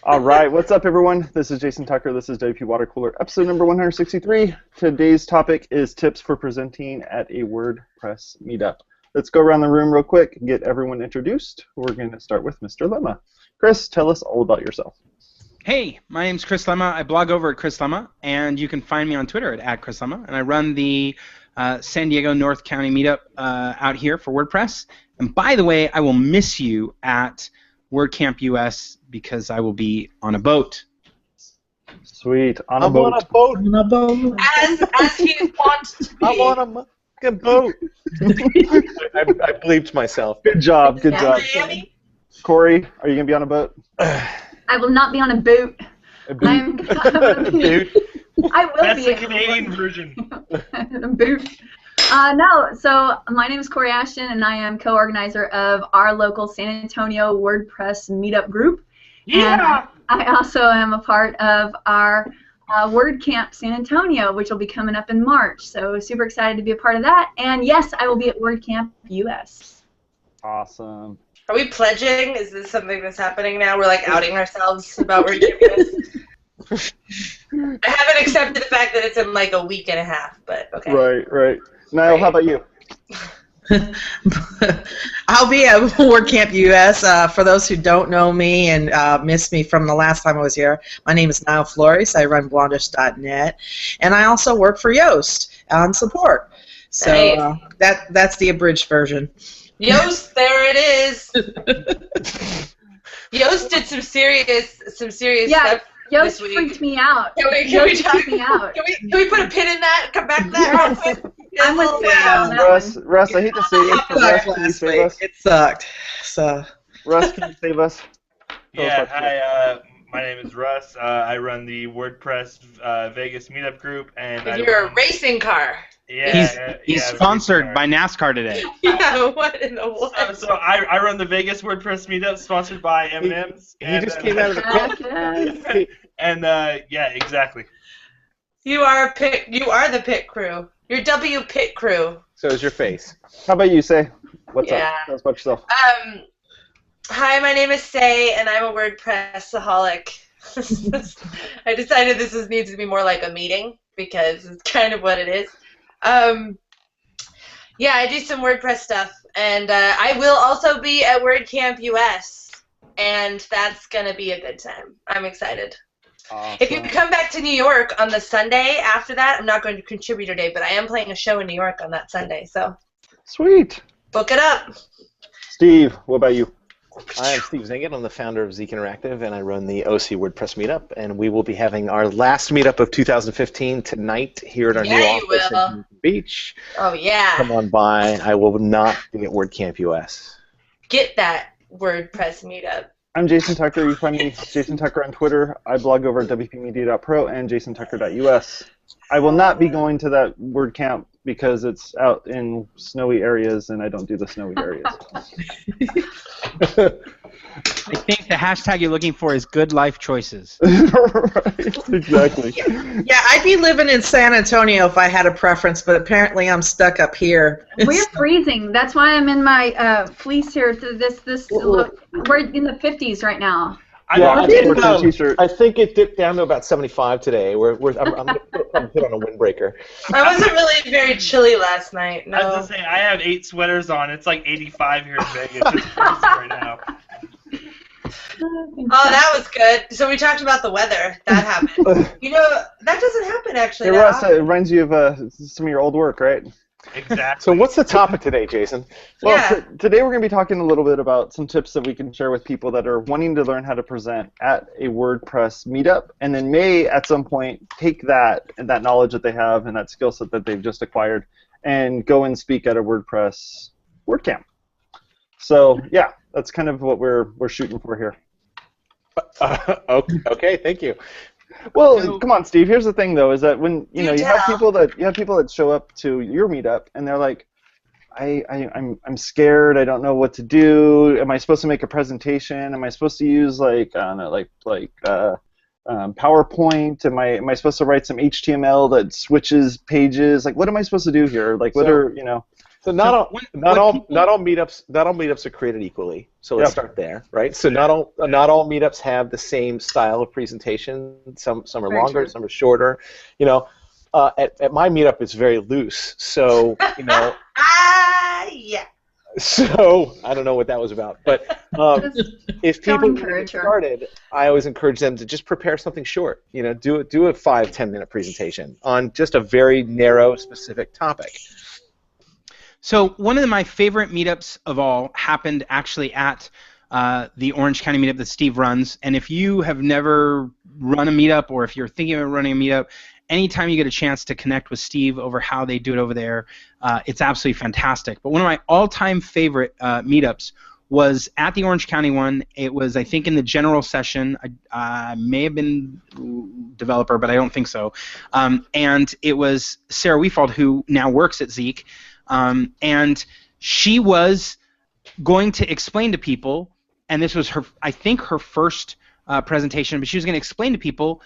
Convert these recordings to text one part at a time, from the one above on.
All right, what's up, everyone? This is Jason Tucker. This is WPwatercooler, episode number 163. Today's topic is tips for presenting at a WordPress meetup. Let's go around the room real quick and get everyone introduced. We're going to start with Mr. Lema. Chris, tell us all about yourself. Hey, my name's Chris Lema. I blog over at Chris Lema, and you can find me on Twitter at Chris Lema, and I run the San Diego North County meetup out here for WordPress. And by the way, I will miss you at WordCamp US because I will be on a boat. Sweet, on a boat. On a boat. As he wants to be. I'm on a fucking boat. I bleeped myself. Good job, good job. Miami? Corey, are you going to be on a boat? I will not be on a boot. A boot? I'm Dude. I will That's be the Canadian version. a boot. No, so my name is Kori Ashton, and I am co-organizer of our local San Antonio WordPress meetup group. Yeah! And I also am a part of our WordCamp San Antonio, which will be coming up in March. So super excited to be a part of that. And yes, I will be at WordCamp US. Awesome. Are we pledging? Is this something that's happening now? We're like outing ourselves about where you're giving us. I haven't accepted the fact that it's in like a week and a half, but okay. Right. Nile, how about you? I'll be at WordCamp US. For those who don't know me and missed me from the last time I was here, my name is Nile Flores. I run blondish.net, and I also work for Yoast on support. So that's the abridged version. Yoast, there it is. Yoast did some serious stuff. Yoast this week. freaked me out. Can we put a pin in that? Come back to that real quick. I'm with on that one. Russ, I hate to say this, but Russ, can you save us? It sucked. So. Russ, can you save us? Yeah, hi, my name is Russ. I run the WordPress Vegas meetup group. And you're a racing car. Yeah, he's sponsored by NASCAR today. Yeah, what in the world? So I run the Vegas WordPress meetup, sponsored by M&M's. He just came out of the pit. And yeah, exactly. You are the pit crew. You're W pit crew. So is your face. How about you, Say? What's Yeah. up? Tell us about yourself. Hi, my name is Say, and I'm a WordPress-aholic. I decided this needs to be more like a meeting because it's kind of what it is. Yeah, I do some WordPress stuff, and I will also be at WordCamp US, and that's gonna be a good time. I'm excited. Awesome. If you come back to New York on the Sunday after that, I'm not going to Contributor Day, but I am playing a show in New York on that Sunday, so Sweet. book it up. Steve, what about you? I am Steve Zehngut. I'm the founder of Zeek Interactive, and I run the OC WordPress meetup. And we will be having our last meetup of 2015 tonight here at our new office in Newport Beach. Oh, yeah. Come on by. I will not be at WordCamp US. Get that WordPress meetup. I'm Jason Tucker. You find me Jason Tucker on Twitter. I blog over at WPmedia.pro and jasontucker.us. I will not be going to that WordCamp because it's out in snowy areas, and I don't do the snowy areas. I think the hashtag you're looking for is good life choices. Right, exactly. Yeah, I'd be living in San Antonio if I had a preference, but apparently I'm stuck up here. We're freezing. That's why I'm in my fleece here. We're in the 50s right now. I think it dipped down to about 75 today. I'm going to put on a windbreaker. I wasn't really very chilly last night. No. I was going to say, I have 8 sweaters on. It's like 85 here in Vegas. It's crazy right now. Oh, that was good. So we talked about the weather. That happened. You know, that doesn't happen actually. Hey, Russ, it reminds you of some of your old work, right? Exactly. So what's the topic today, Jason? Well, Yeah. Today we're going to be talking a little bit about some tips that we can share with people that are wanting to learn how to present at a WordPress meetup, and then may at some point take that and that knowledge that they have and that skill set that they've just acquired and go and speak at a WordPress WordCamp. So yeah, that's kind of what we're shooting for here. Okay, thank you. Well, come on, Steve. Here's the thing, though, is that when you have tell. people that show up to your meetup and they're like, I'm scared. I don't know what to do. Am I supposed to make a presentation? Am I supposed to use like I don't know, PowerPoint? Am I supposed to write some HTML that switches pages? Like, what am I supposed to do here? Like, what are So not all meetups are created equally. So let's start there, right? So not all meetups have the same style of presentation. Some are longer, some are shorter. You know, at my meetup it's very loose. So you know. Yeah. So I don't know what that was about, but if people get started, I always encourage them to just prepare something short. You know, do a 5-10 minute presentation on just a very narrow, specific topic. So one of my favorite meetups of all happened actually at the Orange County meetup that Steve runs. And if you have never run a meetup, or if you're thinking of running a meetup, anytime you get a chance to connect with Steve over how they do it over there, it's absolutely fantastic. But one of my all-time favorite meetups was at the Orange County one. It was, I think, in the general session. I may have been developer, but I don't think so. And it was Sarah Weefald, who now works at Zeek. And she was going to explain to people, and this was her, I think, her first presentation, but she was going to explain to people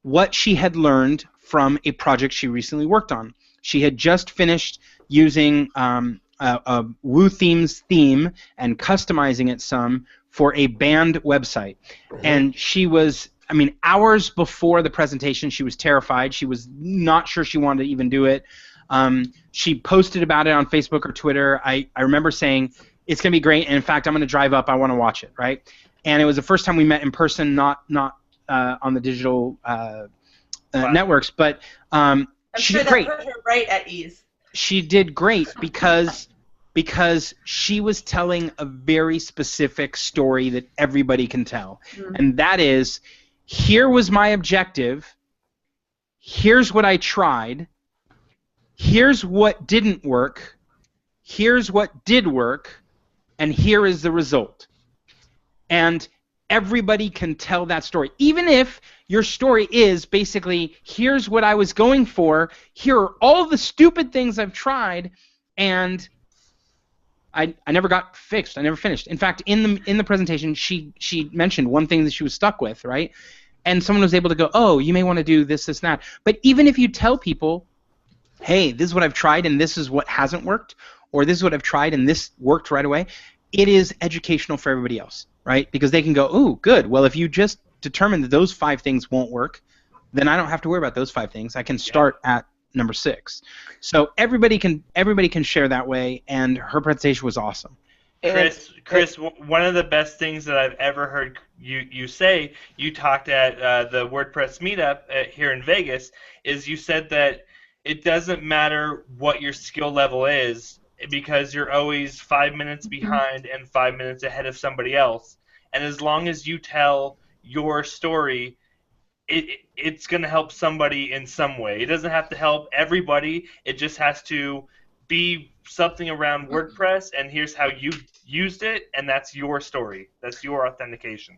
what she had learned from a project she recently worked on. She had just finished using a Woo Themes theme and customizing it some for a band website. And she was, I mean, hours before the presentation, she was terrified. She was not sure she wanted to even do it. She posted about it on Facebook or Twitter. I remember saying, it's going to be great, and in fact, I'm going to drive up. I want to watch it, right? And it was the first time we met in person, not on the digital networks, but she did great. That put her right at ease. She did great because she was telling a very specific story that everybody can tell, and that is, here was my objective, here's what I tried, here's what didn't work, here's what did work, and here is the result. And everybody can tell that story. Even if your story is basically, here's what I was going for, here are all the stupid things I've tried, and I never got fixed. I never finished. In fact, in the presentation, she mentioned one thing that she was stuck with, right? And someone was able to go, oh, you may want to do this, this, and that. But even if you tell people, hey, this is what I've tried and this is what hasn't worked, or this is what I've tried and this worked right away, it is educational for everybody else, right? Because they can go, ooh, good. Well, if you just determine that those 5 things won't work, then I don't have to worry about those 5 things. I can start at number 6. So everybody can share that way, and her presentation was awesome. Chris, one of the best things that I've ever heard you say, you talked at the WordPress meetup here in Vegas, is you said that it doesn't matter what your skill level is, because you're always 5 minutes behind and 5 minutes ahead of somebody else. And as long as you tell your story, it's going to help somebody in some way. It doesn't have to help everybody. It just has to be something around WordPress, and here's how you used it, and that's your story. That's your authentication.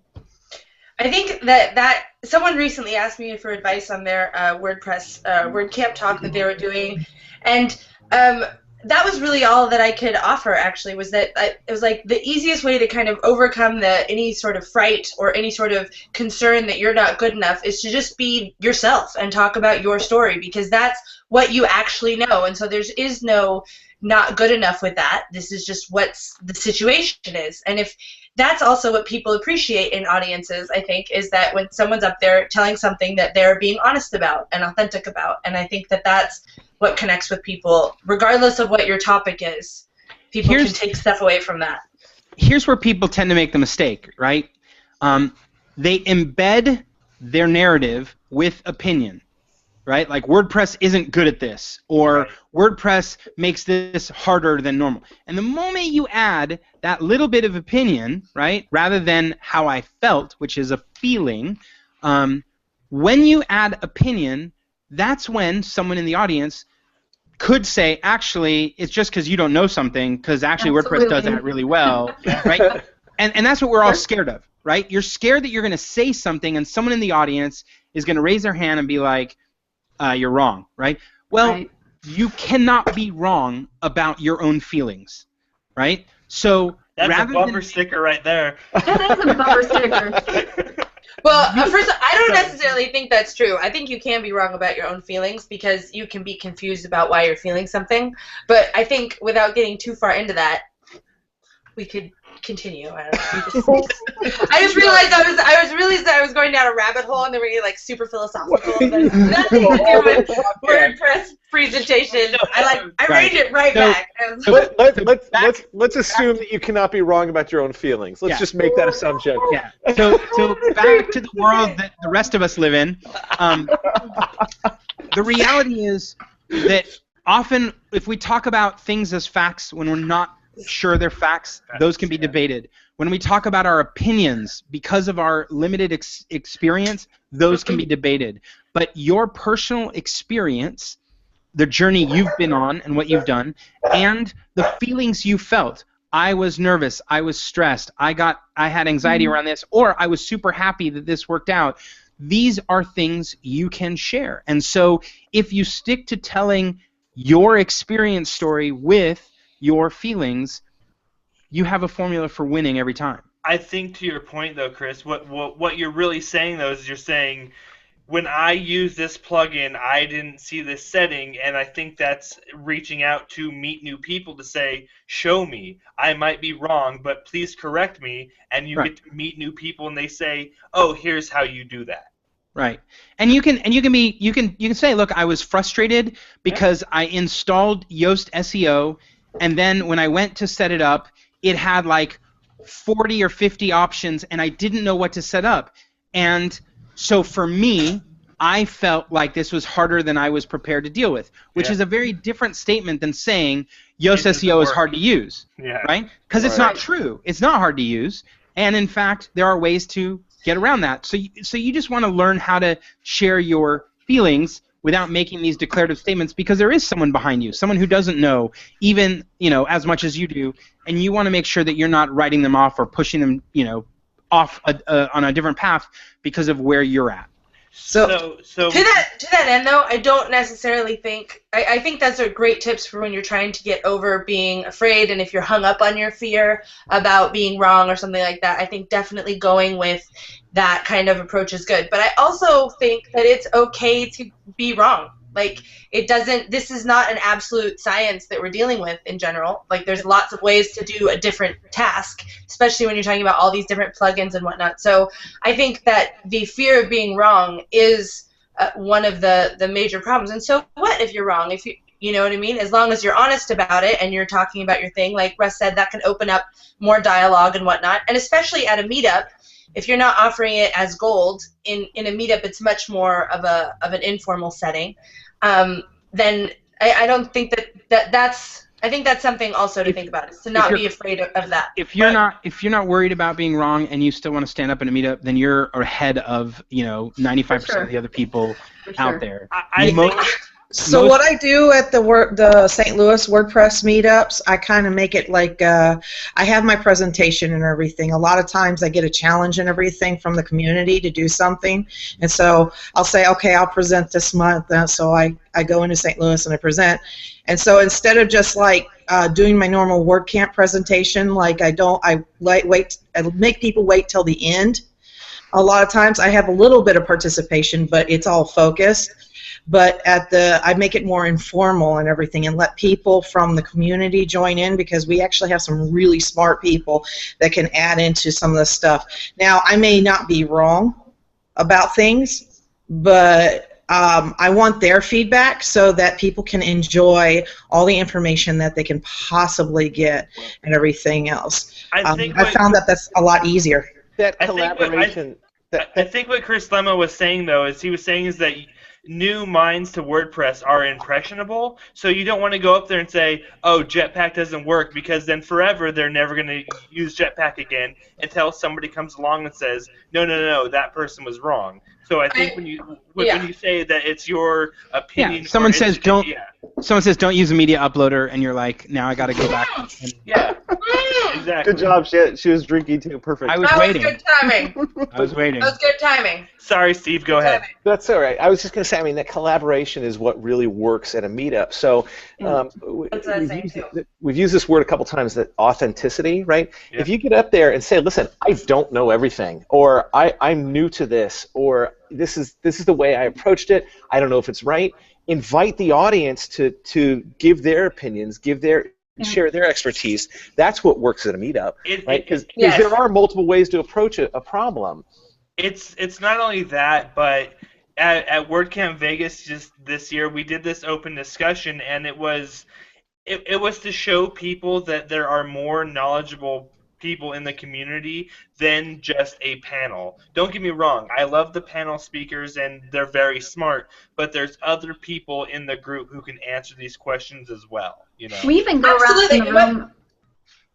I think that someone recently asked me for advice on their WordPress WordCamp talk that they were doing, and that was really all that I could offer, actually, was that it was like the easiest way to kind of overcome any sort of fright or any sort of concern that you're not good enough is to just be yourself and talk about your story, because that's what you actually know. And so there is no not good enough with that. This is just what the situation is. And if that's also what people appreciate in audiences, I think, is that when someone's up there telling something that they're being honest about and authentic about. And I think that that's what connects with people, regardless of what your topic is. People can take stuff away from that. Here's where people tend to make the mistake, right? They embed their narrative with opinion, right? Like, WordPress isn't good at this, or WordPress makes this harder than normal. And the moment you add that little bit of opinion, right, rather than how I felt, which is a feeling, when you add opinion, that's when someone in the audience could say, actually, it's just because you don't know something, because actually WordPress does that really well, right? And that's what we're all scared of, right? You're scared that you're going to say something and someone in the audience is going to raise their hand and be like, you're wrong, right? Well, you cannot be wrong about your own feelings, right? So that's a bumper sticker right there. That is a bumper sticker. Well, first, I don't necessarily think that's true. I think you can be wrong about your own feelings because you can be confused about why you're feeling something. But I think without getting too far into that, we could continue. I don't know. I just realized I was going down a rabbit hole and then we're getting like super philosophical. There's nothing to do with WordPress presentation. I reined it right back. Let's assume that you cannot be wrong about your own feelings. Let's just make that assumption. Yeah. So back to the world that the rest of us live in. The reality is that often if we talk about things as facts when we're not sure they're facts, those can be debated. When we talk about our opinions because of our limited experience, those can be debated. But your personal experience, the journey you've been on and what you've done, and the feelings you felt. I was nervous, I was stressed, I had anxiety around this, or I was super happy that this worked out. These are things you can share. And so if you stick to telling your experience story with your feelings, you have a formula for winning every time. I think to your point, though, Chris, what you're really saying, though, is you're saying, when I use this plugin, I didn't see this setting, and I think that's reaching out to meet new people to say, show me. I might be wrong, but please correct me, and you get to meet new people, and they say, oh, here's how you do that. Right, and you can say, look, I was frustrated because I installed Yoast SEO, and then when I went to set it up, it had like 40 or 50 options, and I didn't know what to set up. And so for me, I felt like this was harder than I was prepared to deal with, which is a very different statement than saying Yoast SEO is hard to use, right? Because it's not true. It's not hard to use, and in fact, there are ways to get around that. So you just want to learn how to share your feelings without making these declarative statements, because there is someone behind you, someone who doesn't know even as much as you do, and you want to make sure that you're not writing them off or pushing them off on a different path because of where you're at. So to that end, though, I don't necessarily think I think that's a great tips for when you're trying to get over being afraid, and if you're hung up on your fear about being wrong or something like that. I think definitely going with that kind of approach is good. But I also think that it's okay to be wrong. Like, this is not an absolute science that we're dealing with in general. Like, there's lots of ways to do a different task, especially when you're talking about all these different plugins and whatnot. So I think that the fear of being wrong is one of the major problems. And so what if you're wrong? If you know what I mean? As long as you're honest about it and you're talking about your thing, like Russ said, that can open up more dialogue and whatnot. And especially at a meetup, if you're not offering it as gold, in a meetup it's much more of an informal setting, then I don't think that's I think that's something also to think about, is to not be afraid of that. If you're not worried about being wrong and you still want to stand up in a meetup, then you're ahead of 95% of the other people out there. So what I do at the St. Louis WordPress meetups, I kind of make it like I have my presentation and everything. A lot of times I get a challenge and everything from the community to do something, and so I'll say, okay, I'll present this month. So I go into St. Louis and I present, and so instead of just like doing my normal WordCamp presentation, like I make people wait till the end. A lot of times I have a little bit of participation, but it's all focused. But I make it more informal and everything, and let people from the community join in, because we actually have some really smart people that can add into some of the stuff. Now, I may not be wrong about things, but I want their feedback so that people can enjoy all the information that they can possibly get and everything else. I found that that's a lot easier. That collaboration. I think what Chris Lema was saying, though, is that new minds to WordPress are impressionable, so you don't want to go up there and say, oh, Jetpack doesn't work, because then forever they're never going to use Jetpack again until somebody comes along and says, no, that person was wrong. So I think when you say that it's your opinion, someone says don't use a media uploader, and you're like, now I got to go back. Exactly. Good job. She was drinking too. Perfect. I was That waiting. was good timing. I was waiting. That was good timing. Sorry, Steve. Go ahead. That's all right. I was just going to say, I mean, that collaboration is what really works at a meetup. So That's what I was saying too. we've used this word a couple times, that authenticity, right? Yeah. If you get up there and say, listen, I don't know everything, or I'm new to this, or this is the way I approached it, I don't know if it's right, invite the audience to give their opinions, share their expertise. That's what works at a meetup, right? Because there are multiple ways to approach a problem. It's not only that, but at WordCamp Vegas just this year, we did this open discussion, and it was to show people that there are more knowledgeable people in the community than just a panel. Don't get me wrong, I love the panel speakers and they're very smart, but there's other people in the group who can answer these questions as well. You know. We even go around the room.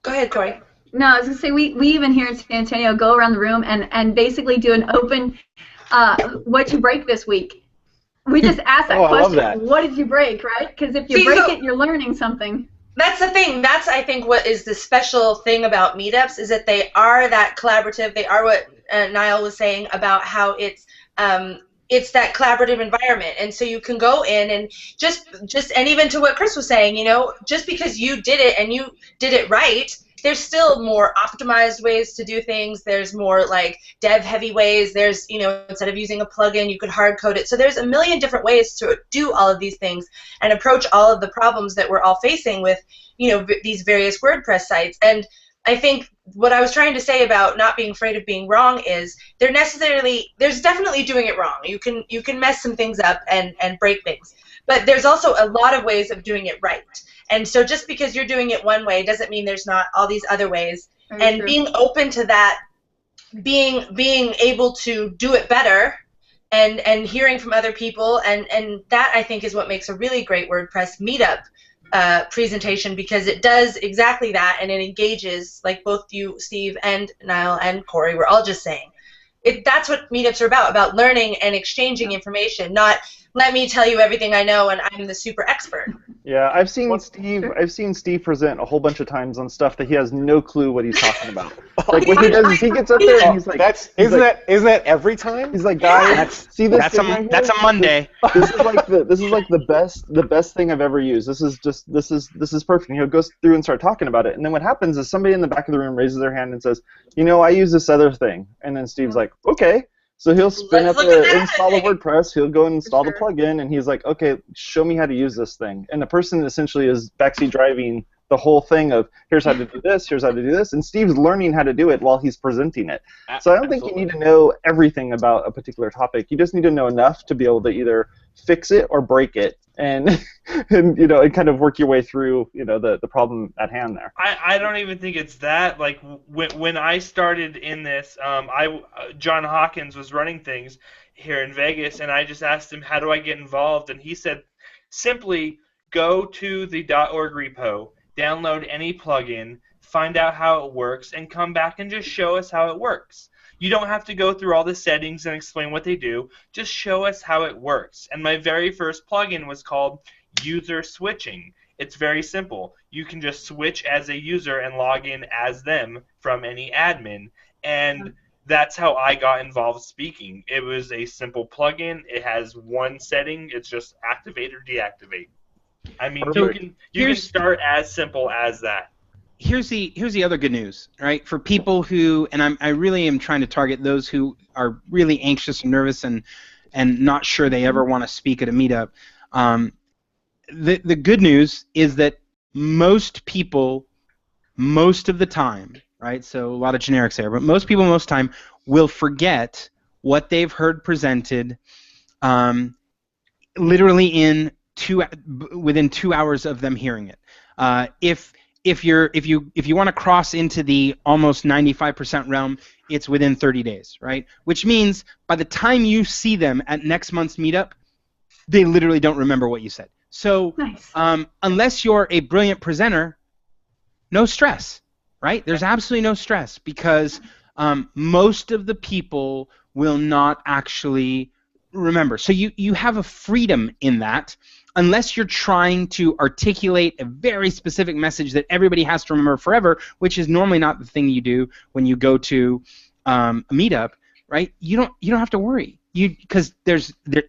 Go ahead, Kori. No, I was going to say, we even here in San Antonio go around the room and basically do an open, what'd you break this week? We just ask that question, I love that. What did you break, right? Because if you break it, you're learning something. That's the thing. That's, I think, what is the special thing about meetups is that they are that collaborative. They are what Nile was saying about how it's that collaborative environment, and so you can go in and just and even to what Chris was saying, you know, just because you did it and you did it right, there's still more optimized ways to do things. There's more like dev-heavy ways. There's, you know, instead of using a plugin, you could hard code it. So there's a million different ways to do all of these things and approach all of the problems that we're all facing with, you know, these various WordPress sites. And I think what I was trying to say about not being afraid of being wrong is there's definitely doing it wrong. You can mess some things up and break things. But there's also a lot of ways of doing it right. And so just because you're doing it one way doesn't mean there's not all these other ways. And being open to that, being able to do it better and hearing from other people, and that I think is what makes a really great WordPress meetup presentation, because it does exactly that, and it engages, like both you, Steve, and Nile and Kori were all just saying. That's what meetups are about learning and exchanging information, not let me tell you everything I know and I'm the super expert. Yeah, I've seen Steve present a whole bunch of times on stuff that he has no clue what he's talking about. Like what he does is he gets up there and he's like, isn't that every time? He's like, guys, see this thing right here? That's a Monday. This is like the best thing I've ever used. This is perfect. And he'll go through and start talking about it. And then what happens is somebody in the back of the room raises their hand and says, you know, I use this other thing. And then Steve's like, okay. So he'll spin up install a WordPress, he'll go and install the plugin, and he's like, okay, show me how to use this thing. And the person essentially is backseat driving the whole thing of, here's how to do this, here's how to do this, and Steve's learning how to do it while he's presenting it. So I don't think you need to know everything about a particular topic. You just need to know enough to be able to either fix it or break it, and you know, and kind of work your way through, you know, the problem at hand there. I don't even think it's that. Like when I started in this, John Hawkins was running things here in Vegas, and I just asked him, how do I get involved? And he said, simply go to the .org repo, download any plugin, find out how it works, and come back and just show us how it works. You don't have to go through all the settings and explain what they do. Just show us how it works. And my very first plugin was called User Switching. It's very simple. You can just switch as a user and log in as them from any admin. And that's how I got involved speaking. It was a simple plugin. It has one setting. It's just activate or deactivate. I mean, you can start as simple as that. Here's the other good news, right? For people who, and I really am trying to target those who are really anxious and nervous and not sure they ever want to speak at a meetup. The good news is that most people, most of the time, right? So a lot of generics there, but most people, most time, will forget what they've heard presented, literally within 2 hours of them hearing it. If you want to cross into the almost 95% realm, it's within 30 days, right? Which means by the time you see them at next month's meetup, they literally don't remember what you said. So nice. Unless you're a brilliant presenter, no stress, right? There's absolutely no stress, because most of the people will not actually remember. So you have a freedom in that. unless you're trying to articulate a very specific message that everybody has to remember forever, which is normally not the thing you do when you go to a meetup, right? You don't have to worry. Because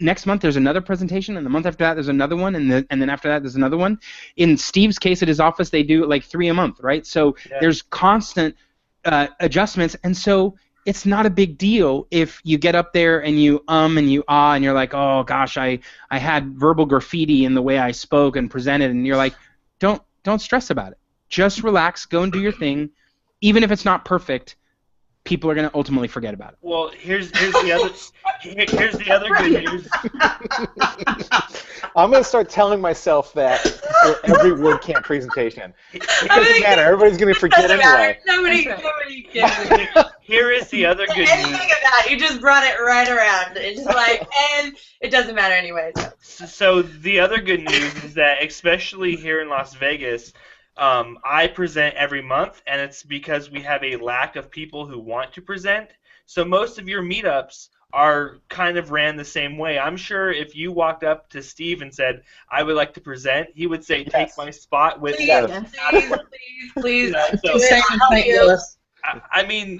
next month there's another presentation, and the month after that there's another one, and then after that there's another one. In Steve's case at his office, they do like 3 a month, right? So there's constant adjustments, and so it's not a big deal if you get up there and you and you and you're like, oh gosh, I had verbal graffiti in the way I spoke and presented, and you're like, don't stress about it. Just relax, go and do your thing, even if it's not perfect. People are going to ultimately forget about it. Well, here's the other good news. I'm going to start telling myself that for every WordCamp presentation. It doesn't matter. Everybody's going to forget anyway. Nobody cares. Here is the other good news. Anything of that, you just brought it right around. It's just like, and it doesn't matter anyway. So the other good news is that, especially here in Las Vegas, I present every month, and it's because we have a lack of people who want to present. So most of your meetups are kind of ran the same way. I'm sure if you walked up to Steve and said, I would like to present, he would say, take my spot with Please. I mean,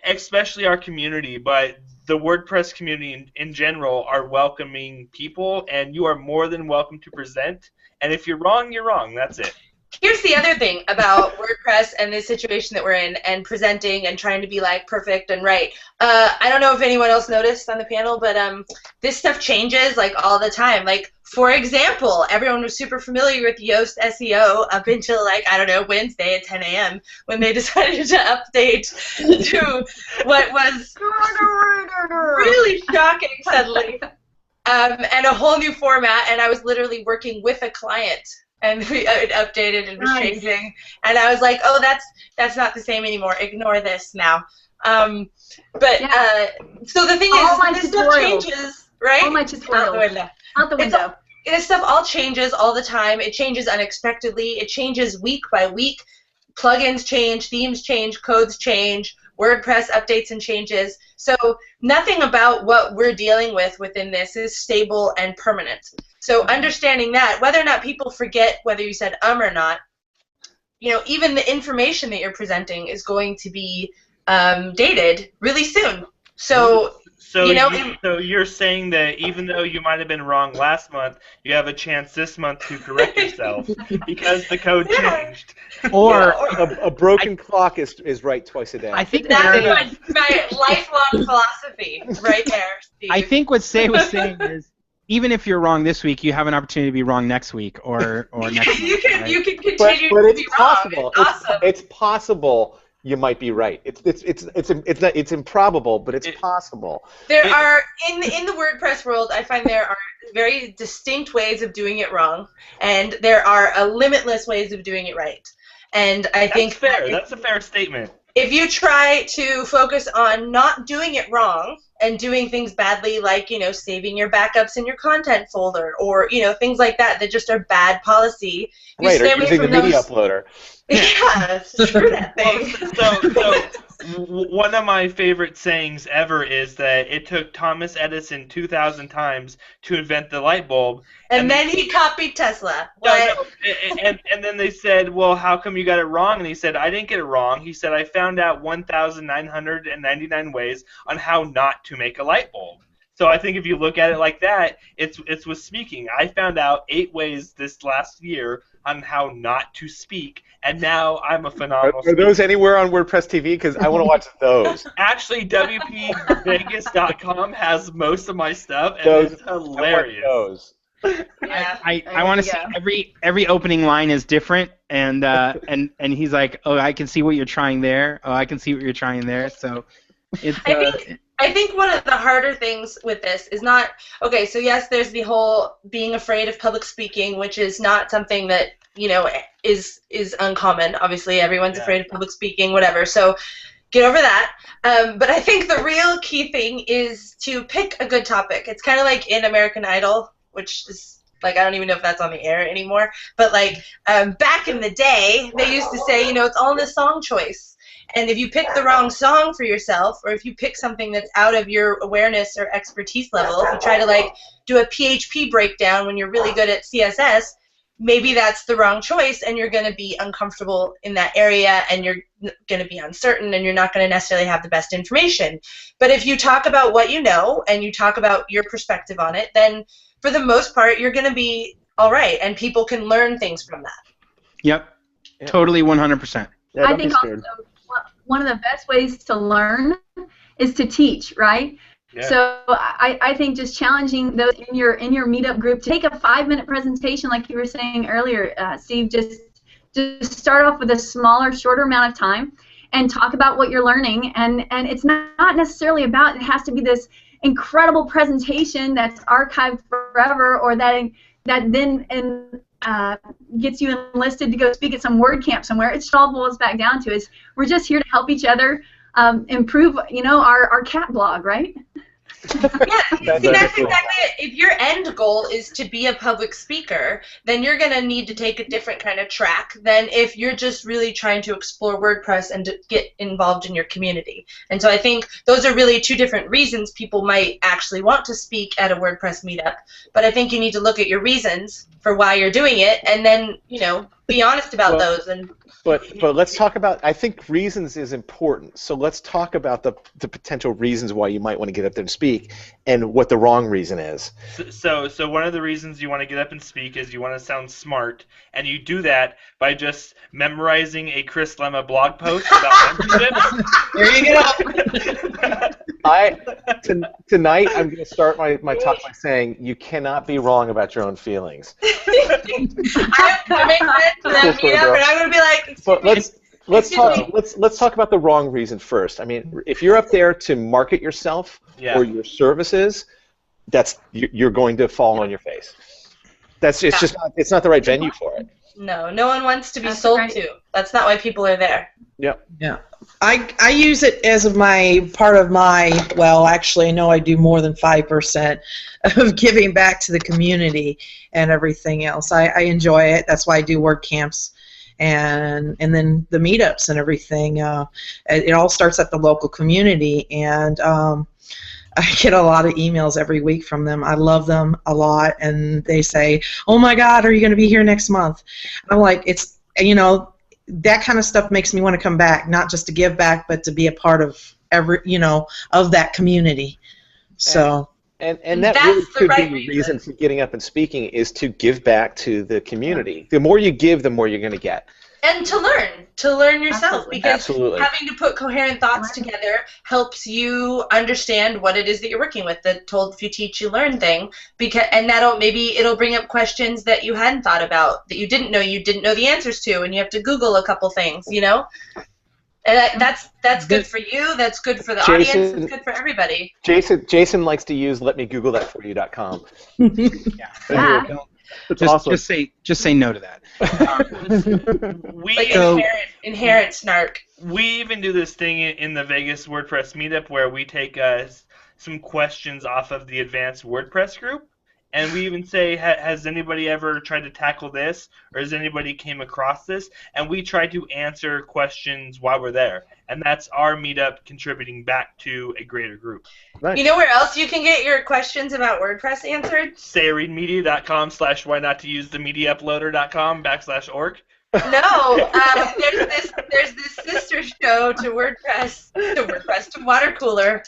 especially our community, but the WordPress community in general are welcoming people, and you are more than welcome to present. And if you're wrong, you're wrong. That's it. Here's the other thing about WordPress and this situation that we're in, and presenting and trying to be like perfect and right. I don't know if anyone else noticed on the panel, but this stuff changes like all the time. Like, for example, everyone was super familiar with Yoast SEO up until, like, I don't know, Wednesday at 10 a.m. when they decided to update to what was really shocking suddenly, and a whole new format. And I was literally working with a client, and it updated and was changing, and I was like, oh, that's not the same anymore. Ignore this now. So the thing is, this stuff changes, right? All my tutorials. Out the window. This stuff all changes all the time. It changes unexpectedly. It changes week by week. Plugins change, themes change, codes change, WordPress updates and changes. So nothing about what we're dealing with within this is stable and permanent. So understanding that, whether or not people forget whether you said or not, you know, even the information that you're presenting is going to be dated really soon. So you know, so you're saying that even though you might have been wrong last month, you have a chance this month to correct yourself because the code changed. Or a broken clock is right twice a day. I think that's my lifelong philosophy right there, Steve. I think what Say was saying is, even if you're wrong this week, you have an opportunity to be wrong next week or next month. You can continue but to be possible. wrong. It's awesome. It's possible you might be right. It's improbable, but it's possible. There are in the WordPress world, I find there are very distinct ways of doing it wrong, and there are limitless ways of doing it right. And I think fair. That's a fair statement. If you try to focus on not doing it wrong and doing things badly, like, you know, saving your backups in your content folder, or, you know, things like that that just are bad policy. Right, or using the media uploader. Yeah, screw that thing. So one of my favorite sayings ever is that it took Thomas Edison 2,000 times to invent the light bulb. And then he copied Tesla. And then they said, well, how come you got it wrong? And he said, I didn't get it wrong. He said, I found out 1,999 ways on how not to make a light bulb. So I think if you look at it like that, it's with speaking. I found out 8 ways this last year on how not to speak, and now I'm a phenomenal speaker. Are those anywhere on WordPress TV? Because I want to watch those. Actually, WPvegas.com has most of my stuff, and it's hilarious. Yeah, I want to see every opening line is different, and he's like, oh, I can see what you're trying there. Oh, I can see what you're trying there. So it's. I think one of the harder things with this is not, okay, so yes, there's the whole being afraid of public speaking, which is not something that, you know, is uncommon. Obviously, everyone's afraid of public speaking, whatever. So get over that. But I think the real key thing is to pick a good topic. It's kind of like in American Idol, which is, like, I don't even know if that's on the air anymore. But, like, back in the day, they used to say, you know, it's all in the song choice. And if you pick the wrong song for yourself, or if you pick something that's out of your awareness or expertise level, if you try to like do a PHP breakdown when you're really good at CSS, maybe that's the wrong choice, and you're going to be uncomfortable in that area, and you're going to be uncertain, and you're not going to necessarily have the best information. But if you talk about what you know and you talk about your perspective on it, then for the most part, you're going to be all right, and people can learn things from that. Yep, totally 100%. Yeah, I think also one of the best ways to learn is to teach, right? Yeah. So I think just challenging those in your meetup group to take a 5-minute presentation, like you were saying earlier, Steve. Just start off with a smaller, shorter amount of time, and talk about what you're learning. And it's not necessarily about it has to be this incredible presentation that's archived forever, or that then gets you enlisted to go speak at some WordCamp somewhere. It all boils back down to is we're just here to help each other improve, our cat blog, right? Yeah, see, that's exactly it. If your end goal is to be a public speaker, then you're going to need to take a different kind of track than if you're just really trying to explore WordPress and to get involved in your community. And so I think those are really two different reasons people might actually want to speak at a WordPress meetup. But I think you need to look at your reasons for why you're doing it, and then, be honest about those. But let's talk about, I think reasons is important. So let's talk about the potential reasons why you might want to get up there and speak, and what the wrong reason is. So one of the reasons you want to get up and speak is you want to sound smart, and you do that by just memorizing a Chris Lema blog post about membership. There you go. Tonight I'm going to start my talk by saying you cannot be wrong about your own feelings. I make sense to that meetup, and I'm going to be like, but let's talk about the wrong reason first. I mean, if you're up there to market yourself or your services, you're going to fall on your face. It's not the right venue for it. No one wants to be sold to. That's not why people are there. Yep. Yeah. I use it as part of my, well, actually, no, I do more than 5% of giving back to the community and everything else. I enjoy it. That's why I do WordCamps and then the meetups and everything. It all starts at the local community, and I get a lot of emails every week from them. I love them a lot, and they say, "Oh my God, are you going to be here next month?" I'm like, it's that kind of stuff makes me want to come back, not just to give back, but to be a part of of that community. So. And that really could be the reason for getting up and speaking, is to give back to the community. The more you give, the more you're going to get. And to learn yourself, because Absolutely. Having to put coherent thoughts together helps you understand what it is that you're working with. The told if you teach, you learn thing, and it'll bring up questions that you hadn't thought about, that you didn't know the answers to, and you have to Google a couple things, And that's good for you. That's good for the audience. It's good for everybody. Jason likes to use letmegoogle.for-you.com. Yeah. Awesome. Just say no to that. Inherent snark. We even do this thing in the Vegas WordPress meetup where we take some questions off of the advanced WordPress group, and we even say, has anybody ever tried to tackle this, or has anybody came across this? And we try to answer questions while we're there, and that's our meetup contributing back to a greater group. Nice. You know where else you can get your questions about WordPress answered? sayreadmedia.com/whynottousethemediauploader.com/org. No, there's this sister show to WordPress, to Watercooler.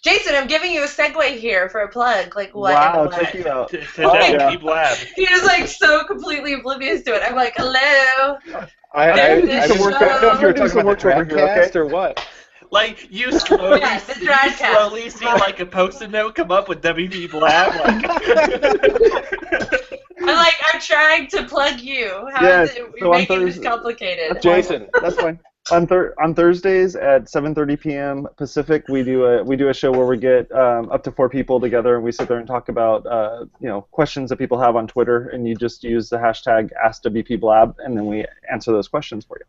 Jason, I'm giving you a segue here for a plug. Like what? Wow, check you out. To WP Lab. He was like so completely oblivious to it. I'm like, hello. I There's need this to work show. out if you're talking about the Tradcast or what. Like you slowly, Yes, the you Tradcast. slowly see like a post-it note come up with WP Lab. I'm trying to plug you. How is it? You're making this complicated. Jason, That's fine. On Thursdays at 7:30 p.m. Pacific, we do a show where we get up to 4 people together, and we sit there and talk about questions that people have on Twitter, and you just use the hashtag AskWPBlab, and then we answer those questions for you.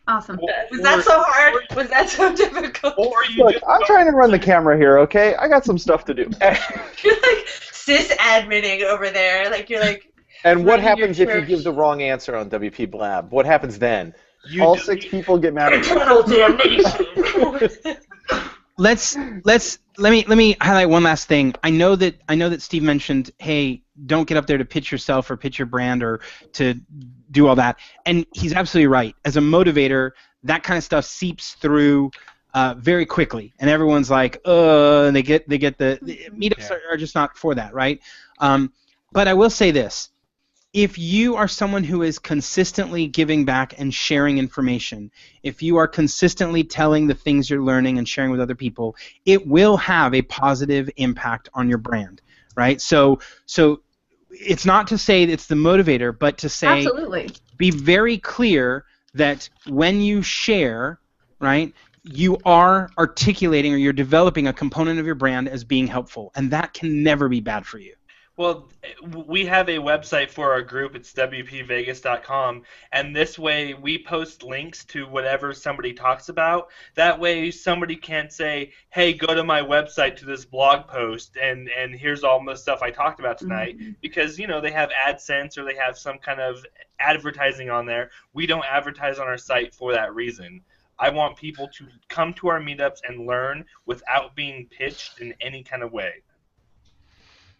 Awesome. Was that so hard? Was that so difficult? Look, I'm trying to run the camera here, okay? I got some stuff to do. You're like sys-adminning over there. Like you're like. And what running happens your if you church. give the wrong answer on WP Blab? What happens then? all 6 people get mad at you. Eternal damnation. Let me highlight one last thing. I know that Steve mentioned, hey, don't get up there to pitch yourself or pitch your brand or to do all that, and he's absolutely right. As a motivator, that kind of stuff seeps through very quickly, and everyone's like, and they get the meetups are just not for that, right? But I will say this. If you are someone who is consistently giving back and sharing information, if you are consistently telling the things you're learning and sharing with other people, it will have a positive impact on your brand, right? So it's not to say it's the motivator, but to say absolutely. Be very clear that when you share, right, you are articulating or you're developing a component of your brand as being helpful, and that can never be bad for you. Well, we have a website for our group. It's WPvegas.com, and this way we post links to whatever somebody talks about. That way somebody can't say, hey, go to my website to this blog post, and here's all the stuff I talked about tonight, because, you know, they have AdSense or they have some kind of advertising on there. We don't advertise on our site for that reason. I want people to come to our meetups and learn without being pitched in any kind of way.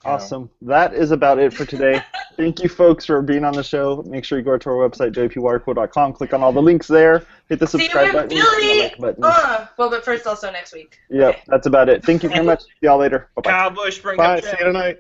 Awesome. That is about it for today. Thank you, folks, for being on the show. Make sure you go to our website, WPwatercooler.com. Click on all the links there. Hit the subscribe button. Like button. Well, but first, also next week. Yep, that's about it. Thank you very much. See y'all later. Bye-bye. Kyle Busch, bring Bye. up See you tonight.